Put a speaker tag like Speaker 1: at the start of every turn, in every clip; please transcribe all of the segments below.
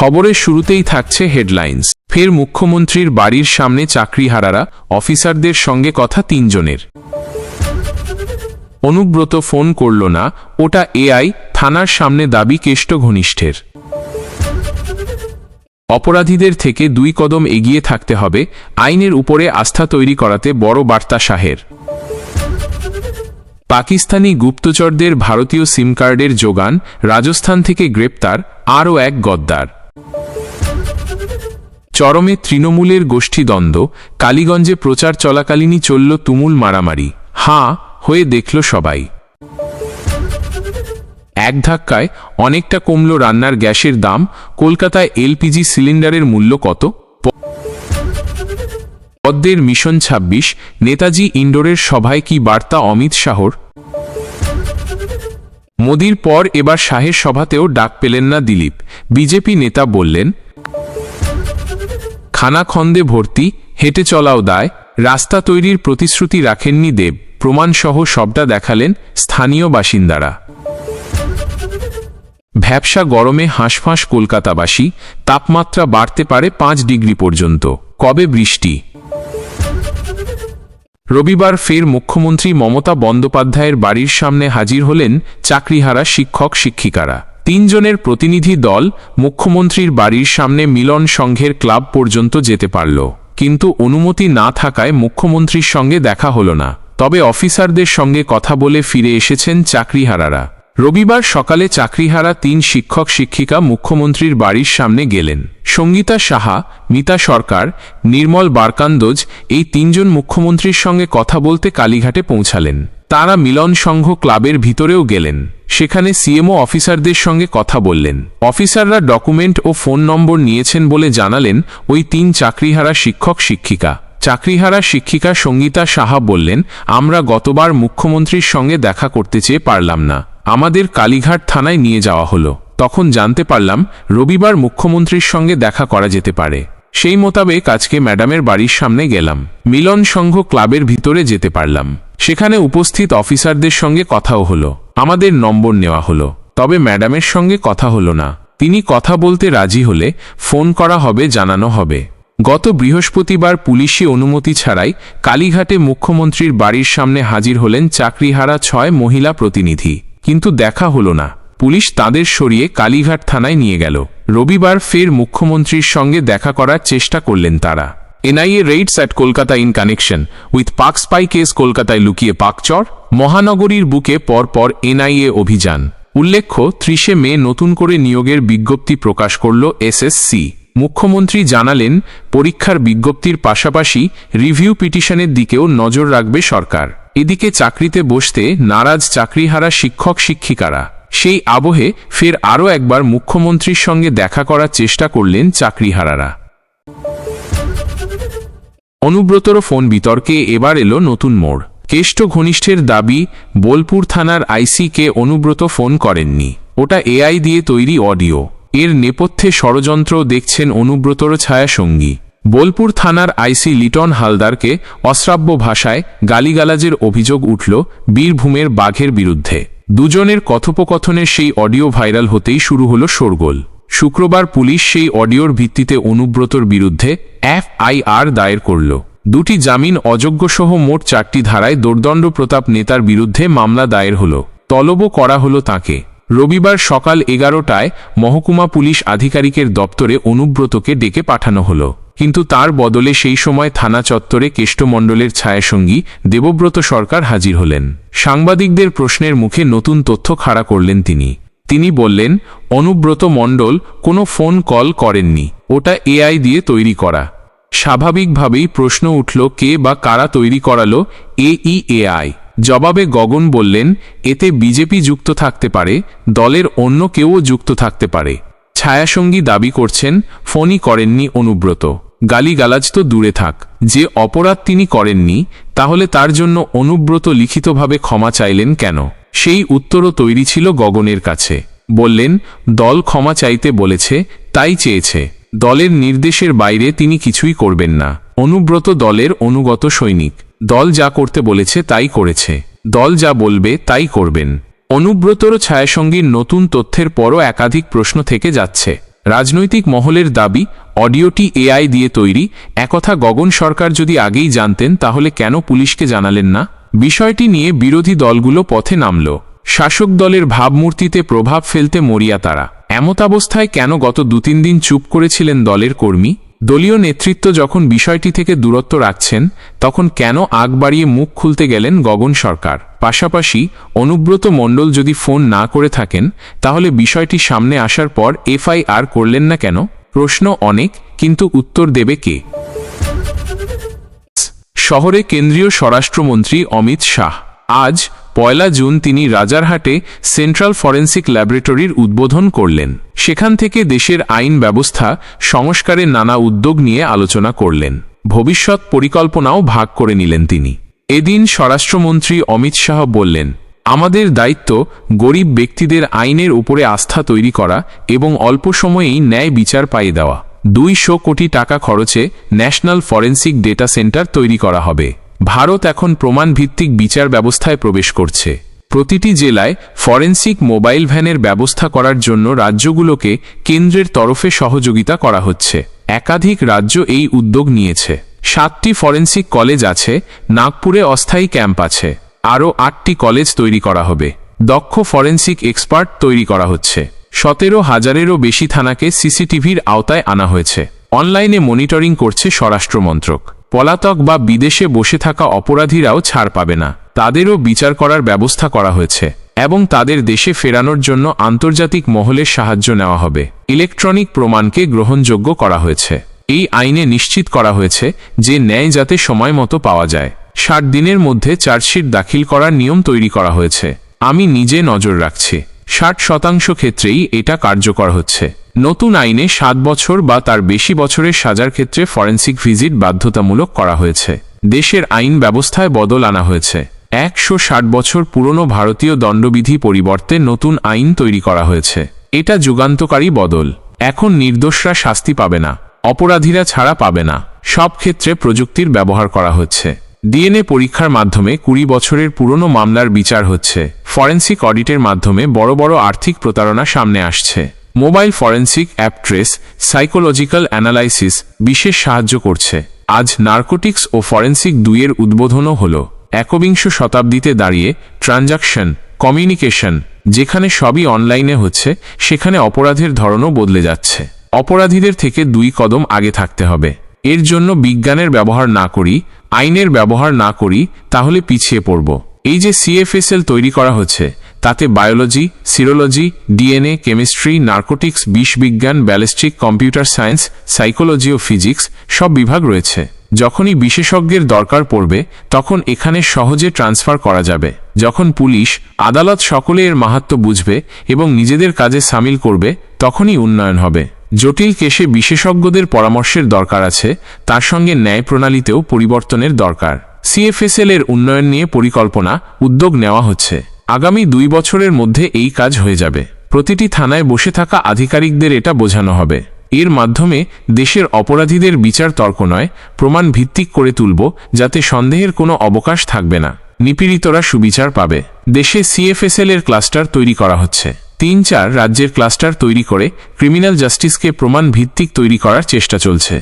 Speaker 1: খবরের শুরুতেই থাকছে হেডলাইন্স। ফের মুখ্যমন্ত্রীর বাড়ির সামনে চাকরিহারারা, অফিসারদের সঙ্গে কথা তিনজনের। অনুব্রত ফোন করল না, ওটা এআই, থানার সামনে দাবি কেষ্ট ঘনিষ্ঠের। অপরাধীদের থেকে 2 কদম এগিয়ে থাকতে হবে, আইনের উপরে আস্থা তৈরি করাতে বড় বার্তা শাহের। পাকিস্তানি গুপ্তচরদের ভারতীয় সিম কার্ডের যোগান, রাজস্থান থেকে গ্রেপ্তার আরও এক গদ্দার। চরমে তৃণমূলের গোষ্ঠীদ্বন্দ্ব, কালীগঞ্জে প্রচার চলাকালীনই চলল তুমুল মারামারি, হাঁ হয়ে দেখল সবাই। এক ধাক্কায় অনেকটা কমল রান্নার গ্যাসের দাম, কলকাতায় এলপিজি সিলিন্ডারের মূল্য কত? পদ্মের মিশন 26, নেতাজি ইন্ডোরের সভায় কি বার্তা অমিত শাহর? মোদির পর এবার শাহের সভাতেও ডাক পেলেন না দিলীপ, বিজেপি নেতা বললেন খানাখন্দে ভর্তি, হেঁটে চলাও দায়, রাস্তা তৈরির প্রতিশ্রুতি রাখেননি দেব, প্রমাণসহ সবটা দেখালেন স্থানীয় বাসিন্দারা। ভ্যাপসা গরমে হাঁসফাঁস কলকাতাবাসী, তাপমাত্রা বাড়তে পারে 5 ডিগ্রি পর্যন্ত, কবে বৃষ্টি? রবিবার ফের মুখ্যমন্ত্রী মমতা বন্দ্যোপাধ্যায়ের বাড়ির সামনে হাজির হলেন চাকরিহারা শিক্ষক শিক্ষিকারা। 3 জনের প্রতিনিধি দল মুখ্যমন্ত্রীর বাড়ির সামনে মিলন সংঘের ক্লাব পর্যন্ত যেতে পারল, কিন্তু অনুমতি না থাকায় মুখ্যমন্ত্রীর সঙ্গে দেখা হল না। তবে অফিসারদের সঙ্গে কথা বলে ফিরে এসেছেন চাকরিহারারা। রবিবার সকালে চাকরিহারা 3 শিক্ষক শিক্ষিকা মুখ্যমন্ত্রীর বাড়ির সামনে গেলেন। সঙ্গীতা সাহা, মিতা সরকার, নির্মল বারকান্দোজ, এই 3 জন মুখ্যমন্ত্রীর সঙ্গে কথা বলতে কালীঘাটে পৌঁছালেন। তারা মিলন সংঘ ক্লাবের ভিতরেও গেলেন, সেখানে সিএমও অফিসারদের সঙ্গে কথা বললেন। অফিসাররা ডকুমেন্ট ও ফোন নম্বর নিয়েছেন বলে জানালেন ওই 3 চাকরিহারা শিক্ষক শিক্ষিকা। চাকরিহারা শিক্ষিকা সঙ্গীতা সাহা বললেন, আমরা গতবার মুখ্যমন্ত্রীর সঙ্গে দেখা করতে চেয়ে পারলাম না, আমাদের কালীঘাট থানায় নিয়ে যাওয়া হলো, তখন জানতে পারলাম রবিবার মুখ্যমন্ত্রীর সঙ্গে দেখা করা যেতে পারে। সেই মোতাবেক আজকে ম্যাডামের বাড়ির সামনে গেলাম, মিলন সংঘ ক্লাবের ভিতরে যেতে পারলাম। সেখানে উপস্থিত অফিসারদের সঙ্গে কথাও হলো, আমাদের নম্বর নেওয়া হলো, তবে ম্যাডামের সঙ্গে কথা হলো না। তিনি কথা বলতে রাজি হলে ফোন করা হবে, জানানো হবে। গত বৃহস্পতিবার পুলিশি অনুমতি ছাড়াই কালীঘাটে মুখ্যমন্ত্রীর বাড়ির সামনে হাজির হলেন চাকরিহারা 6 মহিলা প্রতিনিধি, কিন্তু দেখা হলো না। পুলিশ তাদের সরিয়ে কালীঘাট থানায় নিয়ে গেল। রবিবার ফের মুখ্যমন্ত্রীর সঙ্গে দেখা করার চেষ্টা করলেন তারা। NIA raids at Kolkata in connection with Pak spy case, কলকাতায় লুকিয়ে পাকচর, মহানগরীর বুকে পরপর এনআইএ অভিযান। উল্লেখ্য, 30 মে নতুন করে নিয়োগের বিজ্ঞপ্তি প্রকাশ করল এসএসসি। মুখ্যমন্ত্রী জানালেন পরীক্ষার বিজ্ঞপ্তির পাশাপাশি রিভিউ পিটিশনের দিকেও নজর রাখবে সরকার। এদিকে চাকরিতে বসতে নারাজ চাকরিহারা শিক্ষক শিক্ষিকারা। সেই আবহে ফের আরও একবার মুখ্যমন্ত্রীর সঙ্গে দেখা করার চেষ্টা করলেন চাকরিহারারা। অনুব্রতর ফোন বিতর্কে এবার এলো নতুন মোড়। কেষ্ট ঘনিষ্ঠের দাবি, বোলপুর থানার আইসি-কে অনুব্রত ফোন করেননি, ওটা এআই দিয়ে তৈরি অডিও। এর নেপথ্যে ষড়যন্ত্র দেখছেন অনুব্রতর ছায়াসঙ্গী। বোলপুর থানার আইসি লিটন হালদারকে অশ্রাব্য ভাষায় গালিগালাজের অভিযোগ উঠল বীরভূমের বাঘের বিরুদ্ধে। দুজনের কথোপকথনের সেই অডিও ভাইরাল হতেই শুরু হলো শোরগোল। শুক্রবার পুলিশ সেই অডিওর ভিত্তিতে অনুব্রতর বিরুদ্ধে এফআইআর দায়ের করল। 2টি জামিন অযোগ্যসহ মোট 4টি ধারায় দোর্দণ্ড প্রতাপ নেতার বিরুদ্ধে মামলা দায়ের হল, তলবও করা হলো তাঁকে। রবিবার সকাল 11টায় মহকুমা পুলিশ আধিকারিকের দপ্তরে অনুব্রতকে ডেকে পাঠানো হলো, কিন্তু তার বদলে সেই সময় থানা চত্বরে কেষ্টমণ্ডলের ছায়াসঙ্গী দেবব্রত সরকার হাজির হলেন। সাংবাদিকদের প্রশ্নের মুখে নতুন তথ্য খাড়া করলেন তিনি বললেন, অনুব্রত মণ্ডল কোনো ফোন কল করেননি, ওটা এআই দিয়ে তৈরি করা। স্বাভাবিকভাবেই প্রশ্ন উঠল, কে বা কারা তৈরি করালো এআই? জবাবে গগন বললেন, এতে বিজেপি যুক্ত থাকতে পারে, দলের অন্য কেউও যুক্ত থাকতে পারে। ছায়াসঙ্গী দাবি করছেন ফোনই করেননি অনুব্রত। গালিগালাজ তো দূরে থাক, যে অপরাধ তিনি করেননি, তাহলে তার জন্য অনুব্রত লিখিতভাবে ক্ষমা চাইলেন কেন? সেই উত্তরও তৈরি ছিল গগনের কাছে। বললেন, দল ক্ষমা চাইতে বলেছে, তাই চেয়েছে। দলের নির্দেশের বাইরে তিনি কিছুই করবেন না। অনুব্রত দলের অনুগত সৈনিক, দল যা করতে বলেছে তাই করেছে, দল যা বলবে তাই করবেন। অনুব্রতর ছায়াসঙ্গীর নতুন তথ্যের পরও একাধিক প্রশ্ন থেকে যাচ্ছে। রাজনৈতিক মহলের দাবি, অডিওটি এআই দিয়ে তৈরি। একথা গগন সরকার যদি আগেই জানতেন তাহলে কেন পুলিশকে জানালেন না? বিষয়টি নিয়ে বিরোধী দলগুলো পথে নামল। শাসক দলের ভাবমূর্তিতে প্রভাব ফেলতে মরিয়া তারা। এমতাবস্থায় কেন গত 2-3 দিন চুপ করেছিলেন দলের কর্মী? দলীয় নেতৃত্ব যখন বিষয়টি থেকে দূরত্ব রাখছেন, তখন কেন আগ বাড়িয়ে মুখ খুলতে গেলেন গগন সরকার? পাশাপাশি অনুব্রত মণ্ডল যদি ফোন না করে থাকেন, তাহলে বিষয়টি সামনে আসার পর এফআইআর করলেন না কেন? প্রশ্ন অনেক, কিন্তু উত্তর দেবে কে? শহরে কেন্দ্রীয় স্বরাষ্ট্রমন্ত্রী অমিত শাহ। আজ 1 জুন তিনি রাজারহাটে সেন্ট্রাল ফরেন্সিক ল্যাবরেটরির উদ্বোধন করলেন। সেখান থেকে দেশের আইন ব্যবস্থা সংস্কারের নানা উদ্যোগ নিয়ে আলোচনা করলেন। ভবিষ্যৎ পরিকল্পনাও ভাগ করে নিলেন তিনি। এদিন স্বরাষ্ট্রমন্ত্রী অমিত শাহ বললেন, আমাদের দায়িত্ব গরিব ব্যক্তিদের আইনের উপরে আস্থা তৈরি করা এবং অল্প সময়েই ন্যায় বিচার পাইয়ে দেওয়া। 200 কোটি টাকা খরচে ন্যাশনাল ফরেন্সিক ডেটা সেন্টার তৈরি করা হবে। ভারত এখন প্রমাণভিত্তিক বিচার ব্যবস্থায় প্রবেশ করছে। প্রতিটি জেলায় ফরেন্সিক মোবাইল ভ্যানের ব্যবস্থা করার জন্য রাজ্যগুলোকে কেন্দ্রের তরফে সহযোগিতা করা হচ্ছে। একাধিক রাজ্য এই উদ্যোগ নিয়েছে। 7টি ফরেন্সিক কলেজ আছে, নাগপুরে অস্থায়ী ক্যাম্প আছে। আরও 8টি কলেজ তৈরি করা হবে। দক্ষ ফরেন্সিক এক্সপার্ট তৈরি করা হচ্ছে। 17,000-এরও বেশি থানাকে সিসিটিভির আওতায় আনা হয়েছে। অনলাইনে মনিটরিং করছে স্বরাষ্ট্র মন্ত্রক। পলাতক বা বিদেশে বসে থাকা অপরাধীরাও ছাড় পাবে না, তাদেরও বিচার করার ব্যবস্থা করা হয়েছে এবং তাদের দেশে ফেরানোর জন্য আন্তর্জাতিক মহলের সাহায্য নেওয়া হবে। ইলেকট্রনিক প্রমাণকে গ্রহণযোগ্য করা হয়েছে। এই আইনে নিশ্চিত করা হয়েছে যে ন্যায় যাতে সময় মতো পাওয়া যায়। 60 দিনের মধ্যে চার্জশিট দাখিল করার নিয়ম তৈরি করা হয়েছে। আমি নিজে নজর রাখছি। 60% ক্ষেত্রেই এটা কার্যকর হচ্ছে। নতুন আইনে 7 বছর বা তার বেশি বছরের সাজার ক্ষেত্রে ফরেন্সিক ভিজিট বাধ্যতামূলক করা হয়েছে। দেশের আইন ব্যবস্থায় বদল আনা হয়েছে। 160 বছর পুরনো ভারতীয় দণ্ডবিধি পরিবর্তে নতুন আইন তৈরি করা হয়েছে। এটা যুগান্তকারী বদল। এখন নির্দোষরা শাস্তি পাবে না, অপরাধীরা ছাড়া পাবে না। সব ক্ষেত্রে প্রযুক্তির ব্যবহার করা হচ্ছে। ডিএনএ পরীক্ষার মাধ্যমে 20 বছরের পুরনো মামলার বিচার হচ্ছে। ফরেন্সিক অডিটের মাধ্যমে বড় বড় আর্থিক প্রতারণা সামনে আসছে। Mobile forensic app trace, psychological analysis বিশেষ সাহায্য করছে। আজ নার্কোটিক্স ও ফরেন্সিক 2-এর উদ্বোধনও হল। 21 শতাব্দীতে দাঁড়িয়ে ট্রানজাকশন, কমিউনিকেশন যেখানে সবই অনলাইনে হচ্ছে, সেখানে অপরাধের ধরনও বদলে যাচ্ছে। অপরাধীদের থেকে 2 কদম আগে থাকতে হবে। এর জন্য বিজ্ঞানের ব্যবহার না করি, আইনের ব্যবহার না করি, তাহলে পিছিয়ে পড়ব। এই যে সিএফএসএল তৈরি করা হচ্ছে, তাতে biology, serology, DNA, chemistry, narcotics, বিষবিজ্ঞান, ব্যালিস্টিক, কম্পিউটার সায়েন্স, সাইকোলজি ও ফিজিক্স সব বিভাগ রয়েছে। যখনই বিশেষজ্ঞের দরকার পড়বে, তখন এখানে সহজে ট্রান্সফার করা যাবে। যখন পুলিশ, আদালত সকলে এর মাহাত্ম্য বুঝবে এবং নিজেদের কাজে সামিল করবে, তখনই উন্নয়ন হবে। জটিল কেসে বিশেষজ্ঞদের পরামর্শের দরকার আছে, তার সঙ্গে ন্যায় প্রণালীতেও পরিবর্তনের দরকার। সিএফএসএল এর উন্নয়ন নিয়ে পরিকল্পনা, উদ্যোগ নেওয়া হচ্ছে। আগামী 2 বছরের মধ্যে এই কাজ হয়ে যাবে। প্রতিটি থানায় বসে থাকা আধিকারিকদের এটা বোঝানো হবে। এর মাধ্যমে দেশের অপরাধীদের বিচার তর্ক নয়, প্রমাণ ভিত্তিক করে তুলব, যাতে সন্দেহের কোনো অবকাশ থাকবে না। নিপীড়িতরা সুবিচার পাবে। দেশে সিএফএসএল এর ক্লাস্টার তৈরি করা হচ্ছে। 3-4 রাজ্যের ক্লাস্টার তৈরি করে ক্রিমিনাল জাস্টিসকে প্রমাণ ভিত্তিক তৈরি করার চেষ্টা চলছে।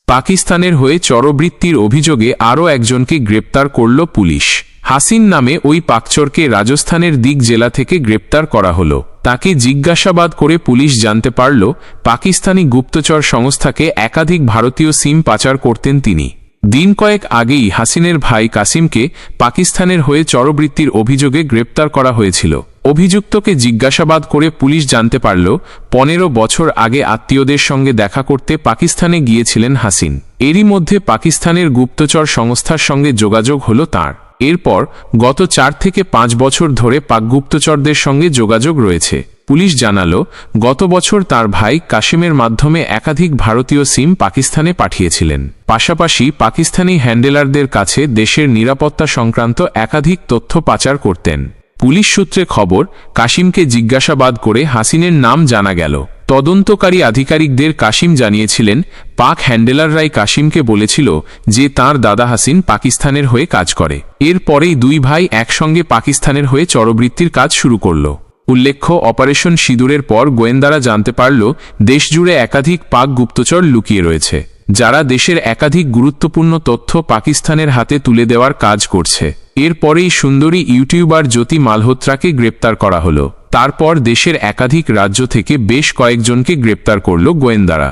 Speaker 1: পাকিস্তানের হয়ে চরবৃত্তির অভিযোগে আরও একজনকে গ্রেপ্তার করল পুলিশ। হাসিন নামে ওই পাকচরকে রাজস্থানের দিক জেলা থেকে গ্রেপ্তার করা হলো। তাকে জিজ্ঞাসাবাদ করে পুলিশ জানতে পারল, পাকিস্তানি গুপ্তচর সংস্থাকে একাধিক ভারতীয় সিম পাচার করতেন তিনি। দিন কয়েক আগেই হাসিনের ভাই কাসিমকে পাকিস্তানের হয়ে চরবৃত্তির অভিযোগে গ্রেপ্তার করা হয়েছিল। অভিযুক্তকে জিজ্ঞাসাবাদ করে পুলিশ জানতে পারল, 15 বছর আগে আত্মীয়দের সঙ্গে দেখা করতে পাকিস্তানে গিয়েছিলেন হাসিন। এরই মধ্যে পাকিস্তানের গুপ্তচর সংস্থার সঙ্গে যোগাযোগ হলো তাঁর। এরপর গত 4 থেকে 5 বছর ধরে পাক গুপ্তচরদের সঙ্গে যোগাযোগ রয়েছে। পুলিশ জানালো, গত বছর তার ভাই কাশিমের মাধ্যমে একাধিক ভারতীয় সিম পাকিস্তানে পাঠিয়েছিলেন। পাশাপাশি পাকিস্তানি হ্যান্ডেলারদের কাছে দেশের নিরাপত্তা সংক্রান্ত একাধিক তথ্য পাচার করতেন। পুলিশ সূত্রে খবর, কাশিমকে জিজ্ঞাসাবাদ করে হাসিনের নাম জানা গেল। তদন্তকারী আধিকারিকদের কাশিম জানিয়েছিলেন, পাক হ্যান্ডেলাররাই কাশিমকে বলেছিল যে তাঁর দাদা হাসিন পাকিস্তানের হয়ে কাজ করে। এরপরেই 2 ভাই একসঙ্গে পাকিস্তানের হয়ে চরবৃত্তির কাজ শুরু করল। উল্লেখ্য, অপারেশন সিঁদুরের পর গোয়েন্দারা জানতে পারল দেশজুড়ে একাধিক পাক গুপ্তচর লুকিয়ে রয়েছে, যারা দেশের একাধিক গুরুত্বপূর্ণ তথ্য পাকিস্তানের হাতে তুলে দেওয়ার কাজ করছে। এরপরেই সুন্দরী ইউটিউবার জ্যোতি মালহোত্রাকে গ্রেপ্তার করা হলো। তারপর দেশের একাধিক রাজ্য থেকে বেশ কয়েকজনকে গ্রেপ্তার করল গোয়েন্দারা।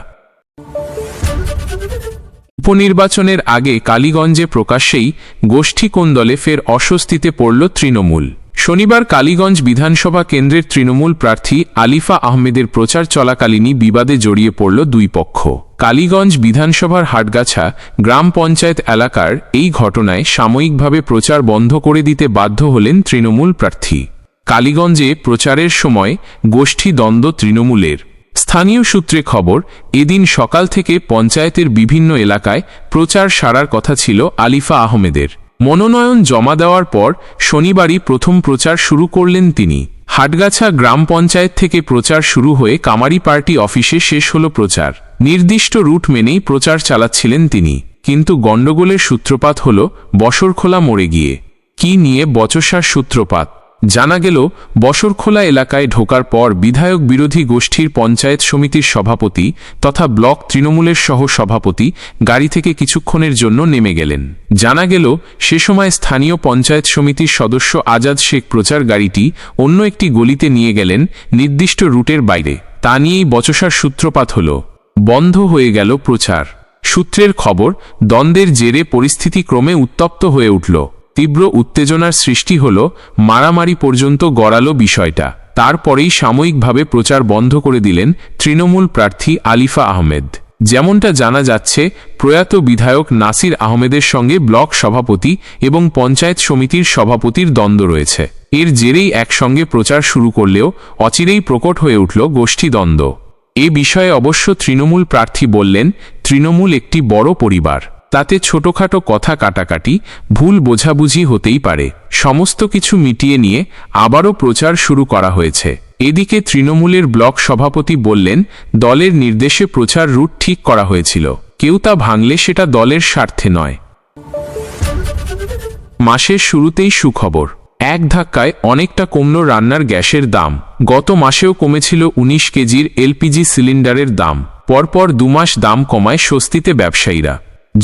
Speaker 1: উপনির্বাচনের আগে কালীগঞ্জে প্রকাশ্যেই গোষ্ঠী কোন্দলে ফের অস্বস্তিতে পড়ল তৃণমূল। শনিবার কালীগঞ্জ বিধানসভা কেন্দ্রের তৃণমূল প্রার্থী আলিফা আহমেদের প্রচার চলাকালীনই বিবাদে জড়িয়ে পড়ল দুই পক্ষ। কালীগঞ্জ বিধানসভার হাটগাছা গ্রাম পঞ্চায়েত এলাকার এই ঘটনায় সাময়িকভাবে প্রচার বন্ধ করে দিতে বাধ্য হলেন তৃণমূল প্রার্থী। কালীগঞ্জে প্রচারের সময় গোষ্ঠী দ্বন্দ্ব তৃণমূলের। স্থানীয় সূত্রে খবর, এদিন সকাল থেকে পঞ্চায়েতের বিভিন্ন এলাকায় প্রচার সারার কথা ছিল আলিফা আহমেদের। মনোনয়ন জমা দেওয়ার পর শনিবারই প্রথম প্রচার শুরু করলেন তিনি। হাটগাছা গ্রাম পঞ্চায়েত থেকে প্রচার শুরু হয়ে কামারি পার্টি অফিসে শেষ হল প্রচার। নির্দিষ্ট রুট মেনেই প্রচার চালাচ্ছিলেন তিনি, কিন্তু গণ্ডগোলের সূত্রপাত হল বসরখোলা মোড়ে গিয়ে। কি নিয়ে বচসার সূত্রপাত? জানা গেল, বসরখোলা এলাকায় ঢোকার পর বিধায়ক বিরোধী গোষ্ঠীর পঞ্চায়েত সমিতির সভাপতি তথা ব্লক তৃণমূলের সহ সভাপতি গাড়ি থেকে কিছুক্ষণের জন্য নেমে গেলেন। জানা গেল, সে সময় স্থানীয় পঞ্চায়েত সমিতির সদস্য আজাদ শেখ প্রচার গাড়িটি অন্য একটি গলিতে নিয়ে গেলেন নির্দিষ্ট রুটের বাইরে। তা নিয়েই বচসার সূত্রপাত হল। বন্ধ হয়ে গেল প্রচার। সূত্রের খবর, দ্বন্দ্বের জেরে পরিস্থিতি ক্রমে উত্তপ্ত হয়ে উঠল। তীব্র উত্তেজনার সৃষ্টি হল, মারামারি পর্যন্ত গড়ালো বিষয়টা। তারপরেই সাময়িকভাবে প্রচার বন্ধ করে দিলেন তৃণমূল প্রার্থী আলিফা আহমেদ। যেমনটা জানা যাচ্ছে, প্রয়াত বিধায়ক নাসির আহমেদের সঙ্গে ব্লক সভাপতি এবং পঞ্চায়েত সমিতির সভাপতির দ্বন্দ্ব রয়েছে। এর জেরেই একসঙ্গে প্রচার শুরু করলেও অচিরেই প্রকট হয়ে উঠল গোষ্ঠী দ্বন্দ্ব। এ বিষয়ে অবশ্য তৃণমূল প্রার্থী বললেন, তৃণমূল একটি বড় পরিবার, তাতে ছোটখাটো কথা কাটাকাটি, ভুল বোঝাবুঝি হতেই পারে। সমস্ত কিছু মিটিয়ে নিয়ে আবারও প্রচার শুরু করা হয়েছে। এদিকে তৃণমূলের ব্লক সভাপতি বললেন, দলের নির্দেশে প্রচার রুট ঠিক করা হয়েছিল, কেউ তা ভাঙলে সেটা দলের স্বার্থে নয়। মাসের শুরুতেই সুখবর, এক ধাক্কায় অনেকটা কমল রান্নার গ্যাসের দাম। গত মাসেও কমেছিল 19 কেজির এলপিজি সিলিন্ডারের দাম। পরপর 2 মাস দাম কমায় স্বস্তিতে ব্যবসায়ীরা।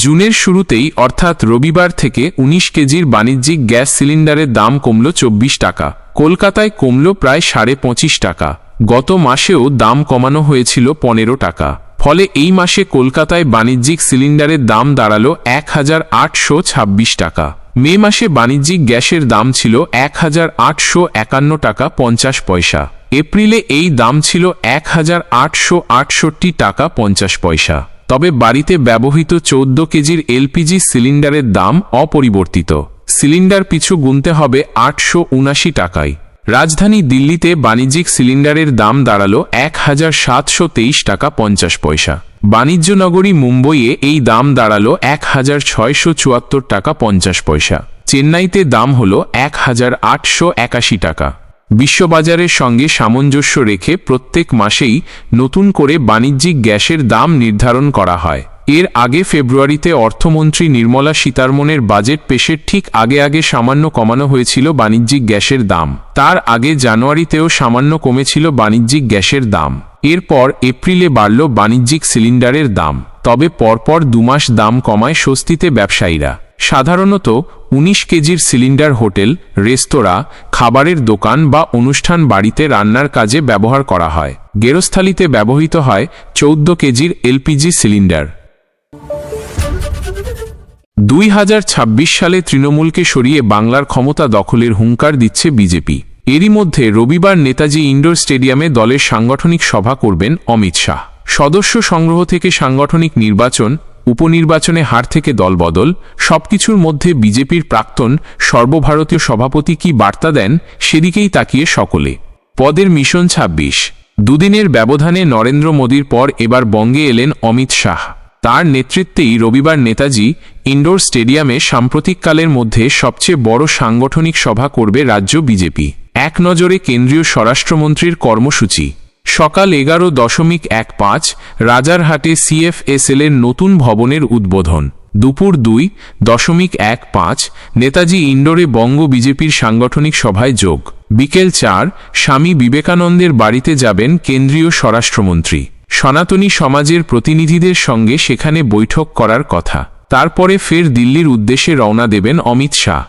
Speaker 1: জুনের শুরুতেই অর্থাৎ রবিবার থেকে 19 কেজির বাণিজ্যিক গ্যাস সিলিন্ডারের দাম কমল 24 টাকা। কলকাতায় কমল প্রায় 25.5 টাকা। গত মাসেও দাম কমানো হয়েছিল 15 টাকা। ফলে এই মাসে কলকাতায় বাণিজ্যিক সিলিন্ডারের দাম দাঁড়ালো 1826 টাকা। মে মাসে বাণিজ্যিক গ্যাসের দাম ছিল 1851 টাকা 50 পয়সা। এপ্রিলে এই দাম ছিল 1868 টাকা 50 পয়সা। তবে বাড়িতে ব্যবহৃত 14 কেজির এলপিজি সিলিন্ডারের দাম অপরিবর্তিত। সিলিন্ডার পিছু গুনতে হবে 879 টাকায়। রাজধানী দিল্লিতে বাণিজ্যিক সিলিন্ডারের দাম দাঁড়ালো 1723 টাকা 50 পয়সা। বাণিজ্যনগরী মুম্বইয়ে এই দাম দাঁড়ালো 1674 টাকা 50 পয়সা। চেন্নাইতে দাম হল 1881 টাকা। বিশ্ববাজারের সঙ্গে সামঞ্জস্য রেখে প্রত্যেক মাসেই নতুন করে বাণিজ্যিক গ্যাসের দাম নির্ধারণ করা হয়। এর আগে ফেব্রুয়ারিতে অর্থমন্ত্রী নির্মলা সীতারমণের বাজেট পেশের ঠিক আগে সামান্য কমানো হয়েছিল বাণিজ্যিক গ্যাসের দাম। তার আগে জানুয়ারিতেও সামান্য কমেছিল বাণিজ্যিক গ্যাসের দাম। এরপর এপ্রিলে বাড়ল বাণিজ্যিক সিলিন্ডারের দাম। তবে পরপর 2 মাস দাম কমায় স্বস্তিতে ব্যবসায়ীরা। সাধারণত 19 কেজির সিলিন্ডার হোটেল, রেস্তোরাঁ, খাবারের দোকান বা অনুষ্ঠান বাড়িতে রান্নার কাজে ব্যবহার করা হয়। গেরস্থালিতে ব্যবহৃত হয় 14 কেজির এলপিজি সিলিন্ডার। 2026 সালে তৃণমূলকে সরিয়ে বাংলার ক্ষমতা দখলের হুঙ্কার দিচ্ছে বিজেপি। এরই মধ্যে রবিবার নেতাজি ইন্ডোর স্টেডিয়ামে দলের সাংগঠনিক সভা করবেন অমিত শাহ। সদস্য সংগ্রহ থেকে সাংগঠনিক নির্বাচন, উপনির্বাচনে হার থেকে দলবদল, সবকিছুর মধ্যে বিজেপির প্রাক্তন সর্বভারতীয় সভাপতি কি বার্তা দেন, সেদিকেই তাকিয়ে সকলে। পদের মিশন 26। দুদিনের ব্যবধানে নরেন্দ্র মোদীর পর এবার বঙ্গে এলেন অমিত শাহ। তার নেতৃত্বেই রবিবার নেতাজি ইন্ডোর স্টেডিয়ামে সাম্প্রতিককালের মধ্যে সবচেয়ে বড় সাংগঠনিক সভা করবে রাজ্য বিজেপি। এক নজরে কেন্দ্রীয় স্বরাষ্ট্রমন্ত্রীর কর্মসূচি। সকাল 11.15 রাজারহাটে CFSL এর নতুন ভবনের উদ্বোধন। দুপুর 2.15 নেতাজি ইন্ডোরে বঙ্গ বিজেপির সাংগঠনিক সভায় যোগ। বিকেল 4 স্বামী বিবেকানন্দের বাড়িতে যাবেন কেন্দ্রীয় স্বরাষ্ট্রমন্ত্রী। সনাতনী সমাজের প্রতিনিধিদের সঙ্গে সেখানে বৈঠক করার কথা। তারপরে ফের দিল্লির উদ্দেশ্যে রওনা দেবেন অমিত শাহ।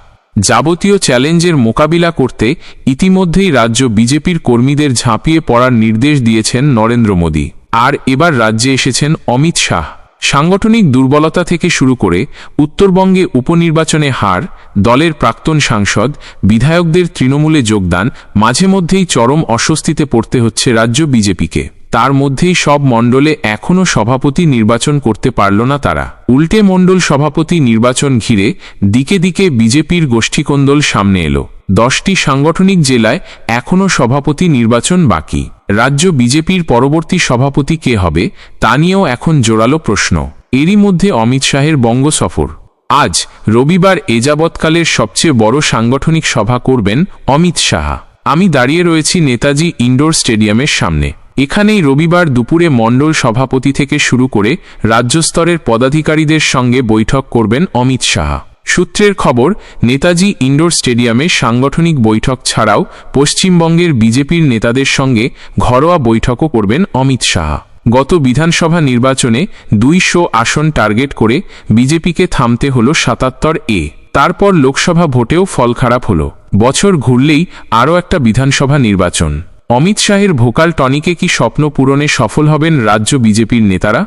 Speaker 1: যাবতীয় চ্যালেঞ্জের মোকাবিলা করতে ইতিমধ্যেই রাজ্য বিজেপির কর্মীদের ঝাঁপিয়ে পড়ার নির্দেশ দিয়েছেন নরেন্দ্র মোদী। আর এবার রাজ্যে এসেছেন অমিত শাহ। সাংগঠনিক দুর্বলতা থেকে শুরু করে উত্তরবঙ্গে উপনির্বাচনে হার, দলের প্রাক্তন সাংসদ, বিধায়কদের তৃণমূলে যোগদান, মাঝে মধ্যেই চরম অস্বস্তিতে পড়তে হচ্ছে রাজ্য বিজেপিকে। তার মধ্যেই সব মণ্ডলে এখনও সভাপতি নির্বাচন করতে পারল না তারা। উল্টে মণ্ডল সভাপতি নির্বাচন ঘিরে দিকে দিকে বিজেপির গোষ্ঠীকোন্দল সামনে এলো। 10টি সাংগঠনিক জেলায় এখনও সভাপতি নির্বাচন বাকি। রাজ্য বিজেপির পরবর্তী সভাপতি কে হবে তা নিয়েও এখন জোরালো প্রশ্ন। এরই মধ্যে অমিত শাহের বঙ্গ সফর। আজ রবিবার এযাবৎকালের সবচেয়ে বড় সাংগঠনিক সভা করবেন অমিত শাহ। আমি দাঁড়িয়ে রয়েছি নেতাজি ইনডোর স্টেডিয়ামের সামনে। এখানেই রবিবার দুপুরে মণ্ডল সভাপতি থেকে শুরু করে রাজ্যস্তরের পদাধিকারীদের সঙ্গে বৈঠক করবেন অমিত শাহ। সূত্রের খবর, নেতাজি ইনডোর স্টেডিয়ামে সাংগঠনিক বৈঠক ছাড়াও পশ্চিমবঙ্গের বিজেপির নেতাদের সঙ্গে ঘরোয়া বৈঠকও করবেন অমিত শাহ। গত বিধানসভা নির্বাচনে 200 আসন টার্গেট করে বিজেপিকে থামতে হলো 77 তারপর লোকসভা ভোটেও ফল খারাপ হলো। বছর ঘুরলেই আরও একটা বিধানসভা নির্বাচন। অমিত শাহের ভোকাল টনিকে কি স্বপ্ন পূরণে সফল হবেন রাজ্য বিজেপির নেতারা?